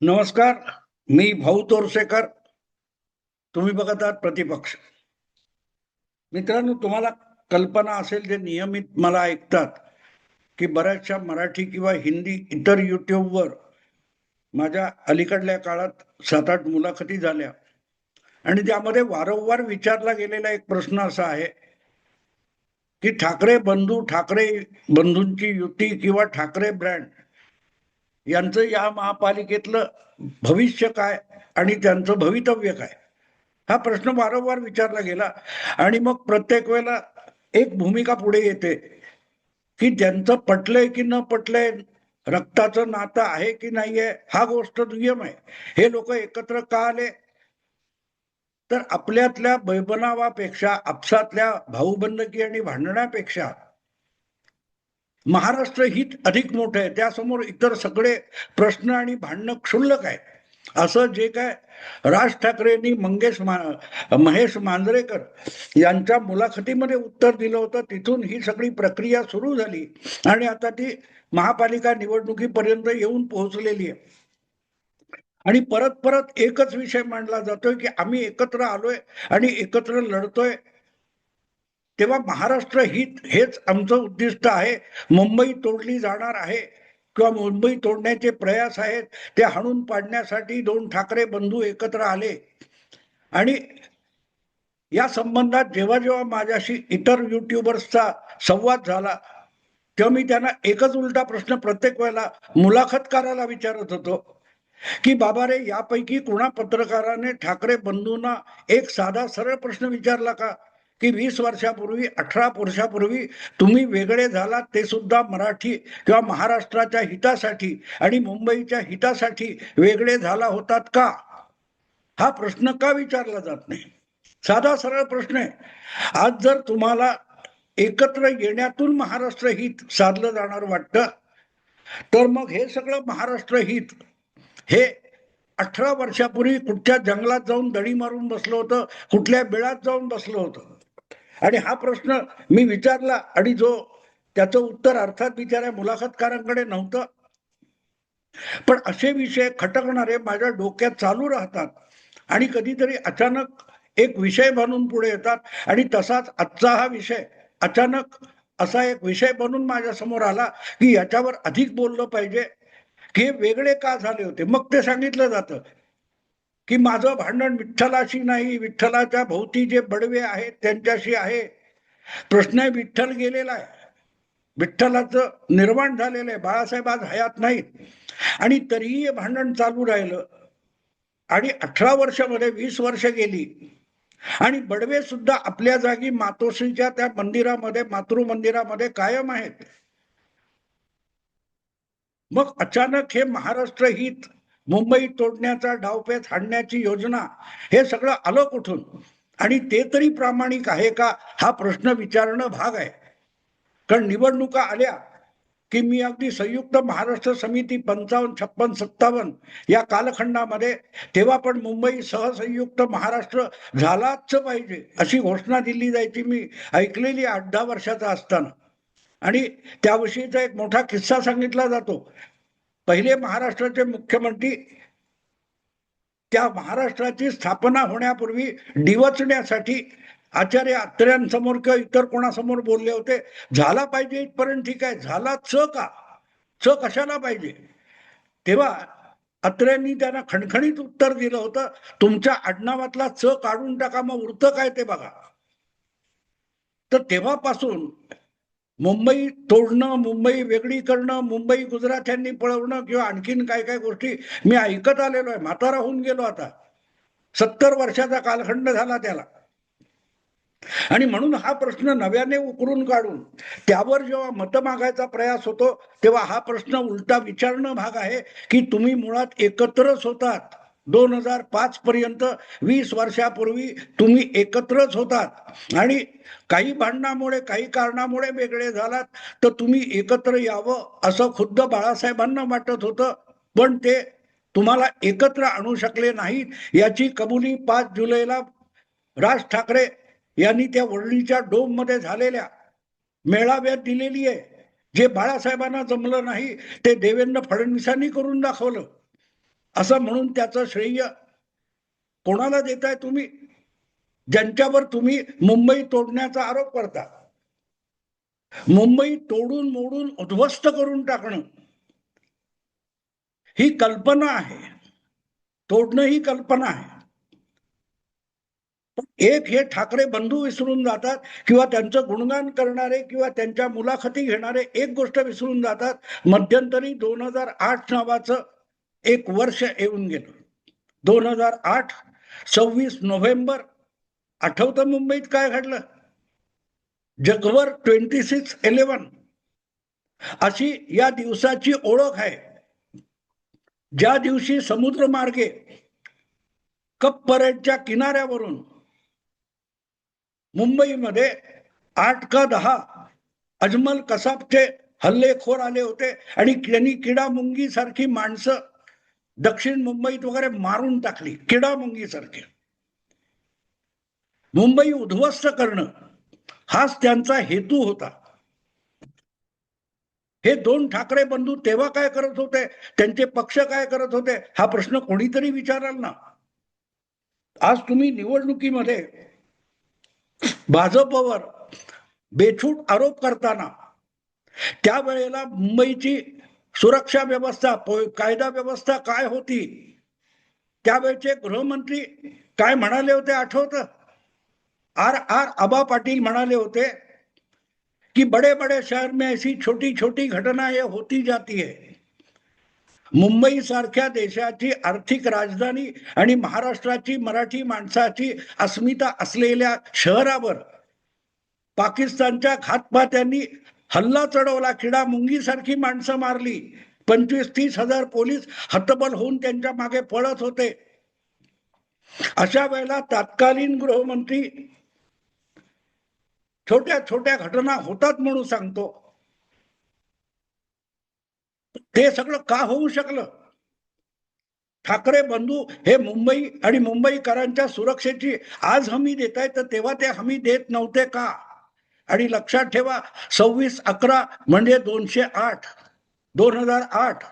नमस्कार. मी भाऊ तोरसेकर. तुम्ही बघत आहात प्रतिपक्ष. मित्रांनो, तुम्हाला कल्पना असेल, जे नियमित मला ऐकतात, की बऱ्याचशा मराठी किंवा हिंदी इतर युट्यूबवर माझ्या अलीकडल्या काळात 7-8 मुलाखती झाल्या आणि त्यामध्ये वारंवार विचारला गेलेला एक प्रश्न असा आहे, की ठाकरे बंधूंची युती किंवा ठाकरे ब्रँड यांचं या महापालिकेतलं भविष्य काय आणि त्यांचं भवितव्य काय? हा प्रश्न वारंवार विचारला गेला आणि मग प्रत्येक वेळेला एक भूमिका पुढे येते, की ज्यांचं पटलंय की न पटलंय, रक्ताचं नातं आहे की नाहीये, हा गोष्ट दुय्यम आहे. हे लोक एकत्र का आले? तर आपल्यातल्या बैबनावापेक्षा, आपसातल्या भाऊबंदकी आणि भांडण्यापेक्षा महाराष्ट्र हित अधिक मोठं आहे. त्यासमोर इतर सगळे प्रश्न आणि भांडणं क्षुल्लक आहे. असं जे काय राज ठाकरेंनी महेश मांजरेकर यांच्या मुलाखतीमध्ये उत्तर दिलं होतं, तिथून ही सगळी प्रक्रिया सुरू झाली आणि आता ती महापालिका निवडणुकीपर्यंत येऊन पोहोचलेली आहे. आणि परत परत एकच विषय मांडला जातोय, की आम्ही एकत्र आलोय आणि एकत्र लढतोय. तेव्हा महाराष्ट्र हित हेच आमचं उद्दिष्ट आहे. मुंबई तोडली जाणार आहे किंवा मुंबई तोडण्याचे प्रयास आहेत, ते हाणून पाडण्यासाठी दोन ठाकरे बंधू एकत्र आले. आणि या संबंधात जेव्हा जेव्हा माझ्याशी इतर युट्यूबर्सचा संवाद झाला, तेव्हा मी त्यांना एकच उलटा प्रश्न प्रत्येक वेळेला मुलाखतकाराला विचारत होतो, की बाबा रे, यापैकी कुणा पत्रकाराने ठाकरे बंधूंना एक साधा सरळ प्रश्न विचारला का, की 20 वर्षापूर्वी, 18 वर्षापूर्वी तुम्ही वेगळे झालात, ते सुद्धा मराठी किंवा महाराष्ट्राच्या हितासाठी आणि मुंबईच्या हितासाठी वेगळे झाला होतात का? हा प्रश्न का विचारला जात नाही? साधा सरळ प्रश्न आहे. आज जर तुम्हाला एकत्र येण्यातून महाराष्ट्र हित साधलं जाणार वाटतं, तर मग हे सगळं महाराष्ट्र हित हे 18 वर्षापूर्वी कुठच्या जंगलात जाऊन दडी मारून बसलं होतं, कुठल्या बिळात जाऊन बसलं होतं. आणि हा प्रश्न मी विचारला आणि त्याचं उत्तर अर्थात बिचाऱ्या मुलाखतकारांकडे नव्हतं. पण असे विषय खटकणारे माझ्या डोक्यात चालू राहतात आणि कधीतरी अचानक एक विषय बनून पुढे येतात. आणि तसाच आजचा हा विषय अचानक असा एक विषय बनून माझ्या समोर आला, की याच्यावर अधिक बोललं पाहिजे, की हे वेगळे का झाले होते. मग ते सांगितलं जातं, की माझं भांडण विठ्ठलाशी नाही, विठ्ठलाच्या भोवती जे बडवे आहेत त्यांच्याशी आहे. प्रश्न आहे, विठ्ठल गेलेला आहे, विठ्ठलाचं निर्माण झालेलं आहे, बाळासाहेब आज हयात नाहीत, आणि तरीही हे भांडण चालू राहिलं. आणि 18 वर्षामध्ये 20 वर्ष गेली आणि बडवे सुद्धा आपल्या जागी मातोश्रीच्या त्या मंदिरामध्ये, मातृ मंदिरामध्ये कायम आहेत. मग अचानक हे महाराष्ट्र हित, मुंबई तोडण्याचा डावपेच हाणण्याची योजना, हे सगळं आलं कुठून? आणि ते तरी प्रामाणिक आहे का, हा प्रश्न विचारणं भाग आहे. कारण निवडणुका आल्या की मी अगदी संयुक्त महाराष्ट्र समिती 55, 56, 57 या कालखंडामध्ये, तेव्हा पण मुंबई सहसंयुक्त महाराष्ट्र झालाच पाहिजे अशी घोषणा दिली जायची, मी ऐकलेली 8-10 वर्षाचा असताना. आणि त्याविषयीचा एक मोठा किस्सा सांगितला जातो. पहिले महाराष्ट्राचे मुख्यमंत्री त्या महाराष्ट्राची स्थापना होण्यापूर्वी डिवचण्यासाठी आचार्य अत्र्यांसमोर किंवा इतर कोणासमोर बोलले होते, झाला पाहिजे इथपर्यंत ठीक आहे, झाला का? कशाला पाहिजे? तेव्हा अत्र्यांनी त्यांना खणखणीत उत्तर दिलं होतं, तुमच्या आडनावातला काढून टाका, मग उरतं काय ते बघा. तर तेव्हापासून मुंबई तोडणं, मुंबई वेगळी करणं, मुंबई गुजरात्यांनी पळवणं किंवा आणखीन काय काय गोष्टी मी ऐकत आलेलो आहे. म्हातारा होऊन गेलो आता, 70 वर्षाचा कालखंड झाला त्याला. आणि म्हणून हा प्रश्न नव्याने उकरून काढून त्यावर जेव्हा मत मागायचा प्रयास होतो, तेव्हा हा प्रश्न उलटा विचारणं भाग आहे, की तुम्ही मुळात एकत्रच होतात. 2005 पर्यंत, 20 वर्षापूर्वी तुम्ही एकत्रच होतात आणि काही भांडणामुळे, काही कारणामुळे वेगळे झालात, तर तुम्ही एकत्र यावं असं खुद्द बाळासाहेबांना वाटत होतं. पण ते तुम्हाला एकत्र आणू शकले नाहीत याची कबुली 5 जुलैला राज ठाकरे यांनी त्या वरळीच्या डोम मध्ये झालेल्या मेळाव्यात दिलेली आहे. जे बाळासाहेबांना जमलं नाही, ते देवेंद्र फडणवीसांनी करून दाखवलं. असं म्हणून त्याचं श्रेय कोणाला देताय तुम्ही? ज्यांच्यावर तुम्ही मुंबई तोडण्याचा आरोप करता. मुंबई तोडून मोडून उद्ध्वस्त करून टाकणं ही कल्पना आहे, तोडणं ही कल्पना आहे. एक हे ठाकरे बंधू विसरून जातात किंवा त्यांचं गुणगान करणारे किंवा त्यांच्या मुलाखती घेणारे एक गोष्ट विसरून जातात, मध्यंतरी 2008 नावाचं एक वर्ष येऊन गेलं. 2008 26 नोव्हेंबर आठवतं मुंबईत काय घडलं? जगभर 26/11 अशी या दिवसाची ओळख आहे. ज्या दिवशी समुद्रमार्गे कप परेडच्या किनाऱ्यावरून मुंबईमध्ये 8 का 10 अजमल कसाबचे हल्लेखोर आले होते आणि त्यांनी किडामुंगी सारखी माणसं दक्षिण मुंबईत वगैरे मारून टाकली, किडामुंगी सारखे. मुंबई उद्ध्वस्त करणं हाच त्यांचा हेतू होता. हे दोन ठाकरे बंधू तेव्हा काय करत होते, त्यांचे पक्ष काय करत होते, हा प्रश्न कोणीतरी विचाराल ना. आज तुम्ही निवडणुकीमध्ये भाजपवर बेछूट आरोप करताना त्यावेळेला मुंबईची सुरक्षा व्यवस्था, कायदा व्यवस्था काय होती, त्यावेळेचे गृहमंत्री काय म्हणाले होते आठवतं? आर आबा पाटील म्हणाले होते कि बड़े बड़े शहर में ऐसी छोटी छोटी घटना ये होती जाती है. मुंबई सारख्या देशाची आर्थिक राजधानी आणि महाराष्ट्राची मराठी माणसाची अस्मिता असलेल्या शहरावर पाकिस्तानच्या घातपात्यांनी हल्ला चढवला, किडा मुंगी सारखी माणसं मारली, 25-30 हजार पोलीस हतबल होऊन त्यांच्या मागे पळत होते. अशा वेळेला तत्कालीन गृहमंत्री छोट्या छोट्या घटना होतात म्हणून सांगतो. ते सगळं का होऊ शकलं? ठाकरे बंधू हे मुंबई आणि मुंबईकरांच्या सुरक्षेची आज हमी देत आहेत, तर तेव्हा ते हमी देत नव्हते का? आणि लक्षात ठेवा, 26/11 म्हणजे 208, 2008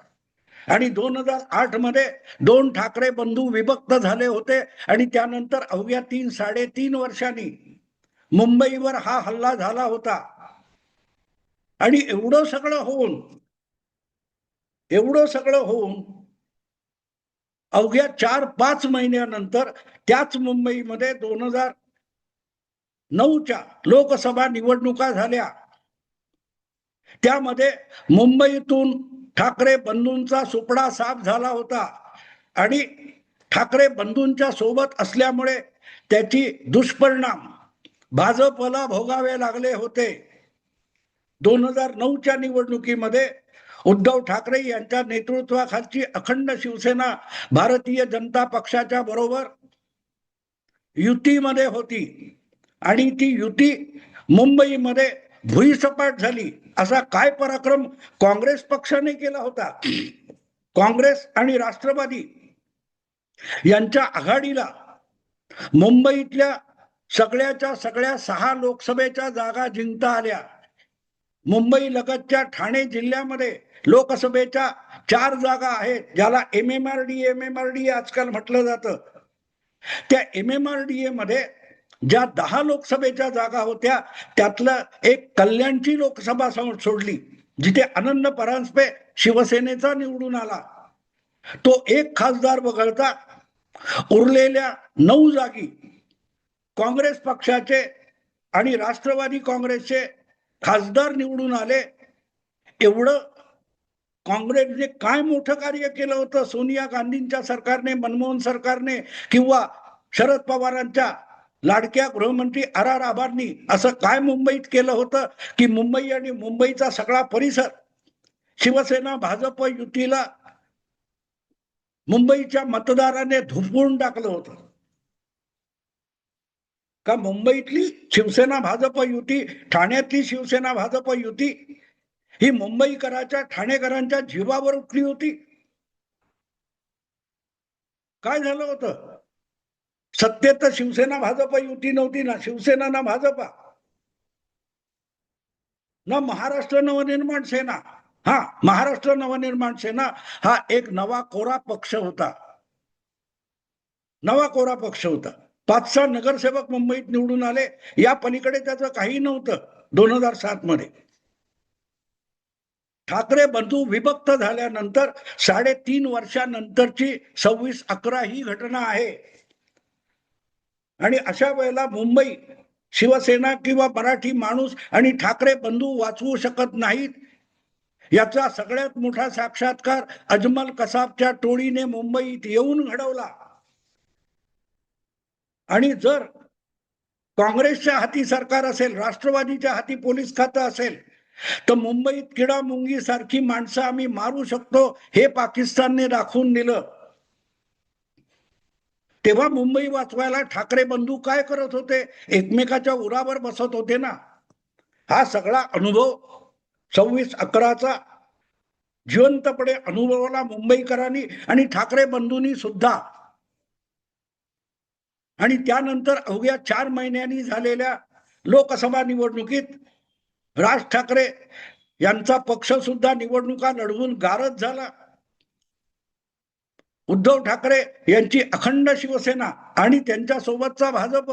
आणि 2008 मध्ये दोन ठाकरे बंधू विभक्त झाले होते आणि त्यानंतर अवघ्या 3-3.5 वर्षांनी मुंबईवर हा हल्ला झाला होता. आणि एवढं सगळं होऊन अवघ्या 4-5 महिन्यानंतर त्याच मुंबईमध्ये 2009च्या लोकसभा निवडणुका झाल्या. त्यामध्ये मुंबईतून ठाकरे बंधूंचा सुपडा साफ झाला होता आणि ठाकरे बंधूंच्या सोबत असल्यामुळे त्याची दुष्परिणाम भाजपला भोगावे लागले होते. 2009च्या निवडणुकीमध्ये उद्धव ठाकरे यांच्या नेतृत्वाखालची अखंड शिवसेना भारतीय जनता पक्षाच्या बरोबर युतीमध्ये होती आणि ती युती मुंबईमध्ये भुईसपाट झाली. असा काय पराक्रम काँग्रेस पक्षाने केला होता? काँग्रेस आणि राष्ट्रवादी यांच्या आघाडीला मुंबईतल्या सगळ्या 6 लोकसभेच्या जागा जिंकता आल्या. मुंबई लगतच्या ठाणे जिल्ह्यामध्ये लोकसभेच्या 4 जागा आहेत, ज्याला एमएमआरडीए आजकाल म्हटलं जातं. त्या एमएमआरडीए मध्ये ज्या 10 लोकसभेच्या जागा होत्या त्यातलं एक कल्याणची लोकसभा सोडली, जिथे आनंद परांजपे शिवसेनेचा निवडून आला. तो एक खासदार वगळता उरलेल्या 9 जागी काँग्रेस पक्षाचे आणि राष्ट्रवादी काँग्रेसचे खासदार निवडून आले. एवढं काँग्रेसने काय मोठं कार्य केलं होतं? सोनिया गांधींच्या सरकारने, मनमोहन सरकारने किंवा शरद पवारांच्या लाडक्या गृहमंत्री आर आबांनी असं काय मुंबईत केलं होतं की मुंबई आणि मुंबईचा सगळा परिसर शिवसेना भाजप युतीला मुंबईच्या मतदाराने धुपवून टाकलं होतं? का मुंबईतली शिवसेना भाजप युती, ठाण्यातली शिवसेना भाजप युती ही मुंबईकरांच्या, ठाणेकरांच्या जीवावर उठली होती? काय झालं होतं? सत्तेत तर शिवसेना भाजप युती नव्हती ना, शिवसेना ना भाजपा ना महाराष्ट्र नवनिर्माण सेना. हा, महाराष्ट्र नवनिर्माण सेना हा एक नवा कोरा पक्ष होता. नवा कोरा पक्ष होता. 5-6 नगरसेवक मुंबईत निवडून आले. या पलीकडे त्याचं काही नव्हतं 2007 मध्ये. ठाकरे बंधू विभक्त झाल्यानंतर 3.5 वर्षानंतरची 26/11 ही घटना आहे. आणि अशा वेळेला मुंबई शिवसेना किंवा मराठी माणूस आणि ठाकरे बंधू वाचवू शकत नाहीत. याचा सगळ्यात मोठा साक्षात्कार अजमल कसाबच्या टोळीने मुंबईत येऊन घडवला. आणि जर काँग्रेसच्या हाती सरकार असेल, राष्ट्रवादीच्या हाती पोलीस खातं असेल, तर मुंबईत किडा मुंगी सारखी माणसं आम्ही मारू शकतो हे पाकिस्तानने दाखवून दिलं. तेव्हा मुंबई वाचवायला ठाकरे बंधू काय करत होते? एकमेकाच्या उरावर बसत होते ना. हा सगळा अनुभव 26/11चा जिवंतपणे अनुभवला मुंबईकरांनी आणि ठाकरे बंधूंनी सुद्धा. आणि त्यानंतर अवघ्या 4 महिन्यांनी झालेल्या लोकसभा निवडणुकीत राज ठाकरे यांचा पक्ष सुद्धा निवडणुका लढवून गारद झाला. उद्धव ठाकरे यांची अखंड शिवसेना आणि त्यांच्यासोबतचा भाजप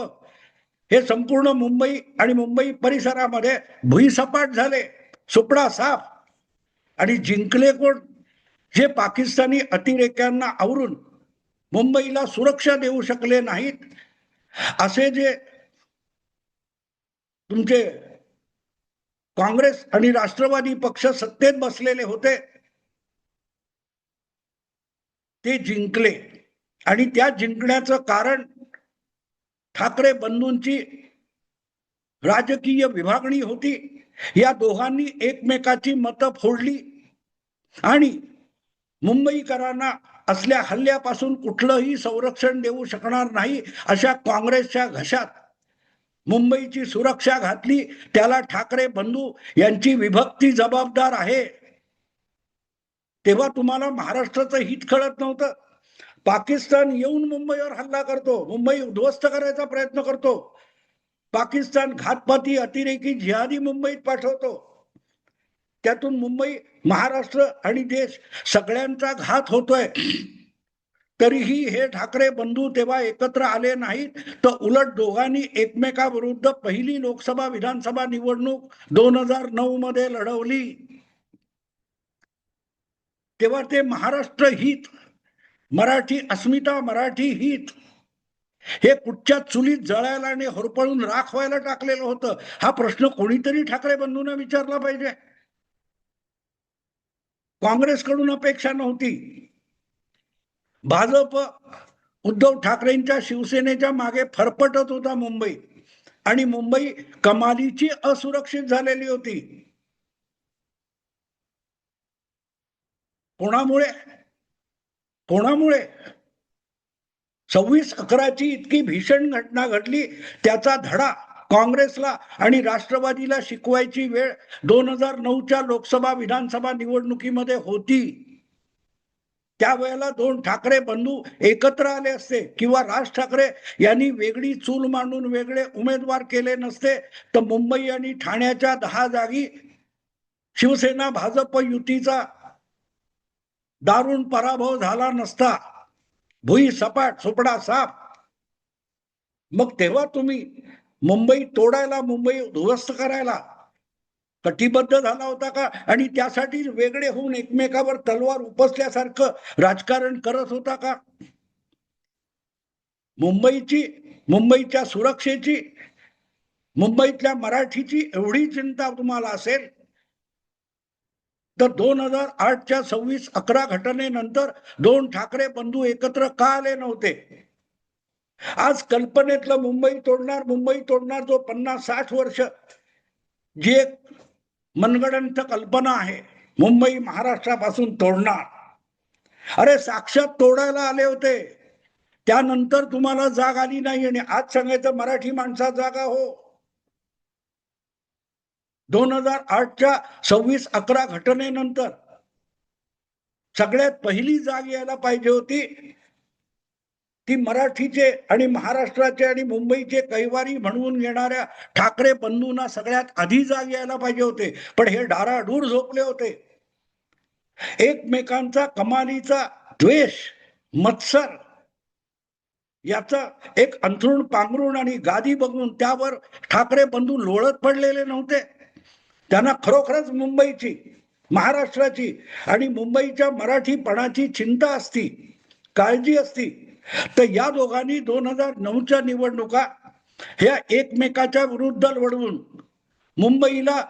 हे संपूर्ण मुंबई आणि मुंबई परिसरामध्ये भुईसपाट झाले, सुपडा साफ. आणि जिंकले कोण? जे पाकिस्तानी अतिरेक्यांना आवरून मुंबईला सुरक्षा देऊ शकले नाहीत, असे जे तुमचे काँग्रेस आणि राष्ट्रवादी पक्ष सत्तेत बसलेले होते ते जिंकले. आणि त्या जिंकण्याचं कारण ठाकरे बंधूंची राजकीय विभागणी होती. या दोघांनी एकमेकाची मतं फोडली आणि मुंबईकरांना असल्या हल्ल्यापासून कुठलंही संरक्षण देऊ शकणार नाही अशा काँग्रेसच्या घशात मुंबईची सुरक्षा घातली. त्याला ठाकरे बंधू यांची विभक्ती जबाबदार आहे. तेव्हा तुम्हाला महाराष्ट्राचं हित कळत नव्हतं. पाकिस्तान येऊन मुंबईवर हल्ला करतो, मुंबई उद्ध्वस्त करायचा प्रयत्न करतो. पाकिस्तान घातपाती अतिरेकी जिहादी मुंबईत पाठवतो. त्यातून मुंबई, महाराष्ट्र आणि देश सगळ्यांचा घात होतोय. तरीही हे ठाकरे बंधू तेव्हा एकत्र आले नाहीत, तर उलट दोघांनी एकमेकाविरुद्ध पहिली लोकसभा विधानसभा निवडणूक 2009 मध्ये लढवली. तेव्हा ते महाराष्ट्र हित, मराठी अस्मिता, मराठी हित हे कुठच्या चुलीत जळायला आणि होरपळून राख व्हायला टाकलेलं होतं. हा प्रश्न कोणीतरी ठाकरे बंधूंना विचारला पाहिजे. काँग्रेसकडून अपेक्षा नव्हती. भाजप उद्धव ठाकरेंच्या शिवसेनेच्या मागे फरफटत होता मुंबई, आणि मुंबई कमालीची असुरक्षित झालेली होती. कोणामुळे? 26/11ची इतकी भीषण घटना घडली. त्याचा धडा काँग्रेसला आणि राष्ट्रवादीला शिकवायची वेळ 2009च्या लोकसभा विधानसभा निवडणुकीमध्ये होती. त्यावेळेला 2 ठाकरे बंधू एकत्र आले असते किंवा राज ठाकरे यांनी वेगळी चूल मांडून वेगळे उमेदवार केले नसते, तर मुंबई आणि ठाण्याच्या 10 जागी शिवसेना भाजप युतीचा दारुण पराभव झाला नसता. भुई सपाट, सुपडा साफ. मग तेव्हा तुम्ही मुंबई तोडायला, मुंबई उद्ध्वस्त करायला कटिबद्ध झाला होता का? आणि त्यासाठी वेगळे होऊन एकमेकावर तलवार उपसल्यासारखं राजकारण करत होता का? मुंबईच्या सुरक्षेची, मुंबईतल्या मराठीची एवढी चिंता तुम्हाला असेल तर 2008च्या 26/11 घटनेनंतर 2 ठाकरे बंधू एकत्र का आले नव्हते? आज कल्पनेतलं मुंबई तोडणार जो 50-60 वर्ष जी एक मनगडंत कल्पना आहे, मुंबई महाराष्ट्रापासून तोडणार. अरे साक्षात तोडायला आले होते, त्यानंतर तुम्हाला जाग आली नाही आणि आज सांगायचं मराठी माणसा जागा हो. 2008च्या 26/11 घटनेनंतर सगळ्यात पहिली जाग यायला पाहिजे होती ती मराठीचे आणि महाराष्ट्राचे आणि मुंबईचे कैवारी म्हणून येणाऱ्या ठाकरे बंधूंना सगळ्यात आधी जाग यायला पाहिजे होते. पण हे डाराडूर झोपले होते. एकमेकांचा कमालीचा द्वेष, मत्सर याचा एक अंथरुण पांघरुण आणि गादी बघून त्यावर ठाकरे बंधू लोळत पडलेले नव्हते. त्यांना खरोखरच मुंबईची, महाराष्ट्राची आणि मुंबईच्या मराठीपणाची चिंता असती, काळजी असती, तर या दोघांनी 2009च्या निवडणुका ह्या एकमेकाच्या विरुद्ध लढवून मुंबईला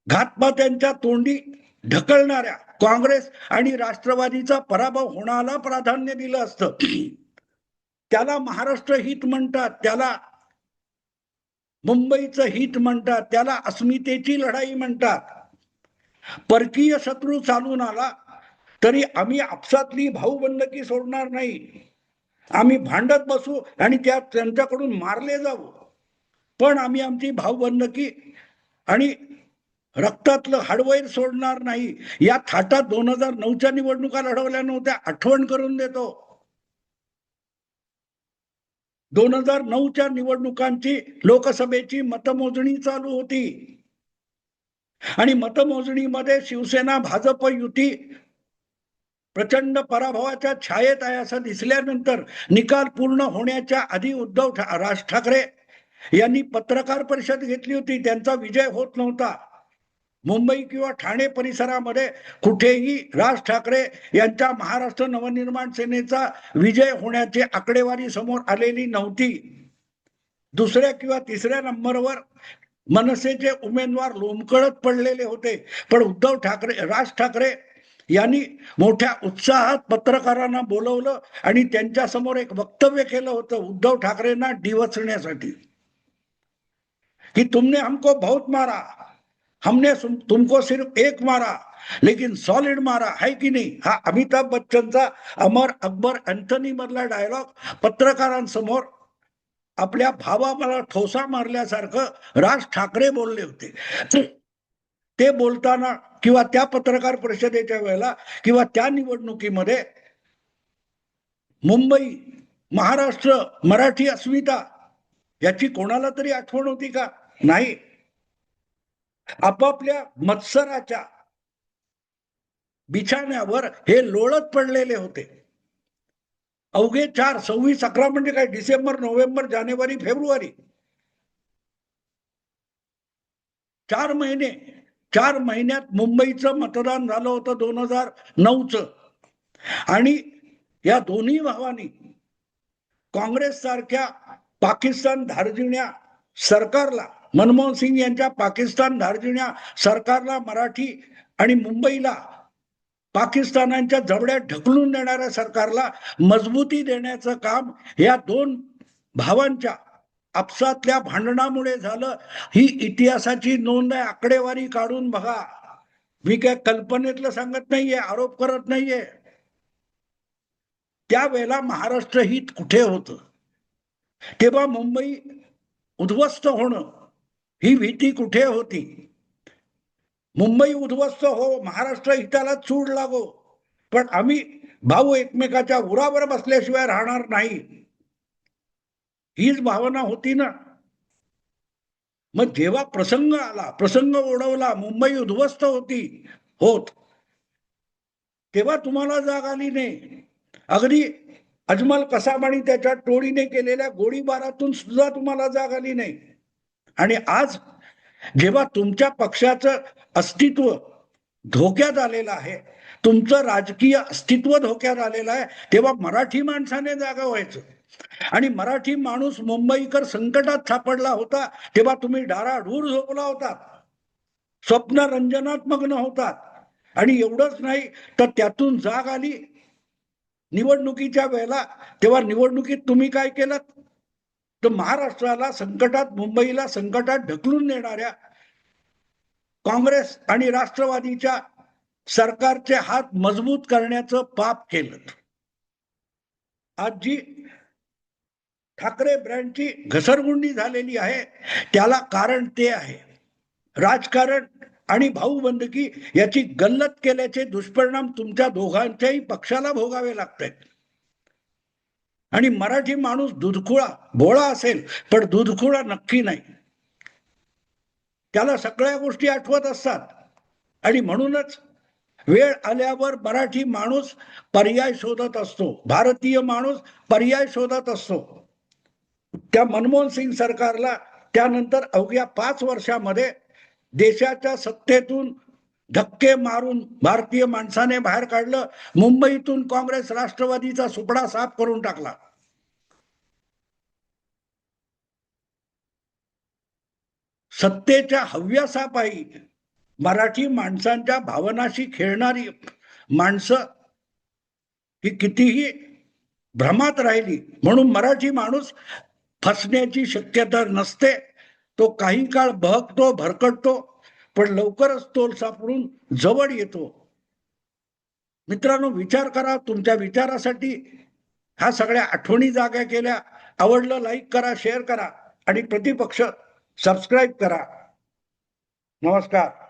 घातपात्यांच्या तोंडी ढकलणाऱ्या काँग्रेस आणि राष्ट्रवादीचा पराभव होण्याला प्राधान्य दिलं असतं. त्याला महाराष्ट्र हित म्हणतात, त्याला मुंबईचं हित म्हणतात, त्याला अस्मितेची लढाई म्हणतात. परकीय शत्रू चालून आला तरी आम्ही आपसातली भाऊबंदकी सोडणार नाही. आम्ही भांडत बसू आणि त्यांच्याकडून मारले जाऊ, पण आम्ही आमची भाऊबंदकी आणि रक्तातलं हाडवैर सोडणार नाही. या थाटात 2009च्या निवडणुका लढवल्या नव्हत्या. आठवण करून देतो, 2009च्या निवडणुकांची लोकसभेची मतमोजणी चालू होती आणि मतमोजणीमध्ये शिवसेना भाजप युती प्रचंड पराभवाच्या छायेत आहे असं दिसल्यानंतर निकाल पूर्ण होण्याच्या आधी राज ठाकरे यांनी पत्रकार परिषद घेतली होती. त्यांचा विजय होत नव्हता. मुंबई किंवा ठाणे परिसरामध्ये कुठेही राज ठाकरे यांच्या महाराष्ट्र नवनिर्माण सेनेचा विजय होण्याची आकडेवारी समोर आलेली नव्हती. दुसऱ्या किंवा तिसऱ्या नंबरवर मनसेचे उमेदवार लोंबकळत पडलेले होते. पण उद्धव ठाकरे, राज ठाकरे यांनी मोठ्या उत्साहात पत्रकारांना बोलवलं आणि त्यांच्या समोर एक वक्तव्य केलं होतं उद्धव ठाकरेंना डिवचण्यासाठी, की तुमने हमको बहुत मारा, हमने तुमको सिर्फ एक मारा लेकिन सॉलिड मारा, है की नाही. हा अमिताभ बच्चनचा अमर अकबर अँथनी मधला डायलॉग पत्रकारांसमोर आपल्या भावाला ठोसा मारल्यासारखं राज ठाकरे बोलले होते. ते बोलताना किंवा त्या पत्रकार परिषदेच्या वेळेला किंवा त्या निवडणुकीमध्ये मुंबई, महाराष्ट्र, मराठी अस्मिता याची कोणाला तरी आठवण होती का? नाही. आपापल्या मत्सराच्या बिछाण्यावर हे लोळत पडलेले होते. अवघे 4, 26, 11 म्हणजे काय, डिसेंबर, नोव्हेंबर, जानेवारी, फेब्रुवारी 4 महिने, 4 महिन्यात मुंबईचं मतदान झालं होतं 2009चं. आणि या दोन्ही भावांनी काँग्रेस सारख्या पाकिस्तान धार्जिण्या सरकारला, मनमोहन सिंग यांच्या पाकिस्तान धार्जिण्या सरकारला, मराठी आणि मुंबईला पाकिस्तानाच्या जबड्यात ढकलून देणाऱ्या सरकारला मजबूती देण्याचं काम या दोन भावांच्या आपसातल्या भांडणामुळे झालं. ही इतिहासाची नोंद आहे. आकडेवारी काढून बघा. मी काय कल्पनेतलं सांगत नाहीये, आरोप करत नाहीये. त्यावेळेला महाराष्ट्र हित कुठे होतं? तेव्हा मुंबई उद्ध्वस्त होणं ही भीती कुठे होती? मुंबई उद्ध्वस्त हो, महाराष्ट्र हिताला चूड लागो, पण आम्ही भाऊ एकमेकाच्या उरावर बसल्याशिवाय राहणार नाही, हीच भावना होती ना. मग जेव्हा प्रसंग आला, प्रसंग ओढवला, मुंबई उद्ध्वस्त होत, तेव्हा तुम्हाला जाग आली नाही. अगदी अजमल कसाब आणि त्याच्या टोळीने केलेल्या गोळीबारातून सुद्धा तुम्हाला जाग आली नाही. आणि आज जेव्हा तुमच्या पक्षाचं अस्तित्व धोक्यात आलेलं आहे, तुमचं राजकीय अस्तित्व धोक्यात आलेलं आहे, तेव्हा मराठी माणसाने जागा व्हायचं. आणि मराठी माणूस मुंबईकर संकटात सापडला होता तेव्हा तुम्ही डाराडूर झोपला होता, स्वप्न रंजनात मग्न होतात. आणि एवढंच नाही तर त्यातून जाग आली निवडणुकीच्या वेळेला. तेव्हा निवडणुकीत तुम्ही काय केलं? तर महाराष्ट्राला संकटात, मुंबईला संकटात ढकलून देणाऱ्या काँग्रेस आणि राष्ट्रवादीच्या सरकारचे हात मजबूत करण्याचं पाप केलं. आज जी ठाकरे ब्रँडची घसरगुंडी झालेली आहे त्याला कारण ते आहे. राजकारण आणि भाऊबंदकी याची गल्लत केल्याचे दुष्परिणाम तुमच्या दोघांच्याही पक्षाला भोगावे लागतात. आणि मराठी माणूस दुधखुळा, भोळा असेल पण दुधखुळा नक्की नाही. त्याला सगळ्या गोष्टी आठवत असतात. आणि म्हणूनच वेळ आल्यावर मराठी माणूस पर्याय शोधत असतो, भारतीय माणूस पर्याय शोधत असतो. त्या मनमोहन सिंग सरकारला त्यानंतर अवघ्या 5 वर्षामध्ये देशाच्या सत्तेतून धक्के मारून भारतीय माणसाने बाहेर काढलं. मुंबईतून काँग्रेस राष्ट्रवादीचा सुपडा साफ करून टाकला. सत्तेच्या हव्यासापायी मराठी माणसांच्या भावनाशी खेळणारी माणसं ही कितीही भ्रमात राहिली म्हणून मराठी माणूस फसण्याची शक्यता नसते. तो काही काळ बहकतो, भरकटतो, पण लवकरच तोल सापडून जवळ येतो. मित्रांनो, विचार करा. तुमच्या विचारासाठी ह्या सगळ्या आठवणी जाग्या केल्या. आवडलं लाईक करा, शेअर करा आणि प्रतिपक्ष सबस्क्राईब करा. नमस्कार.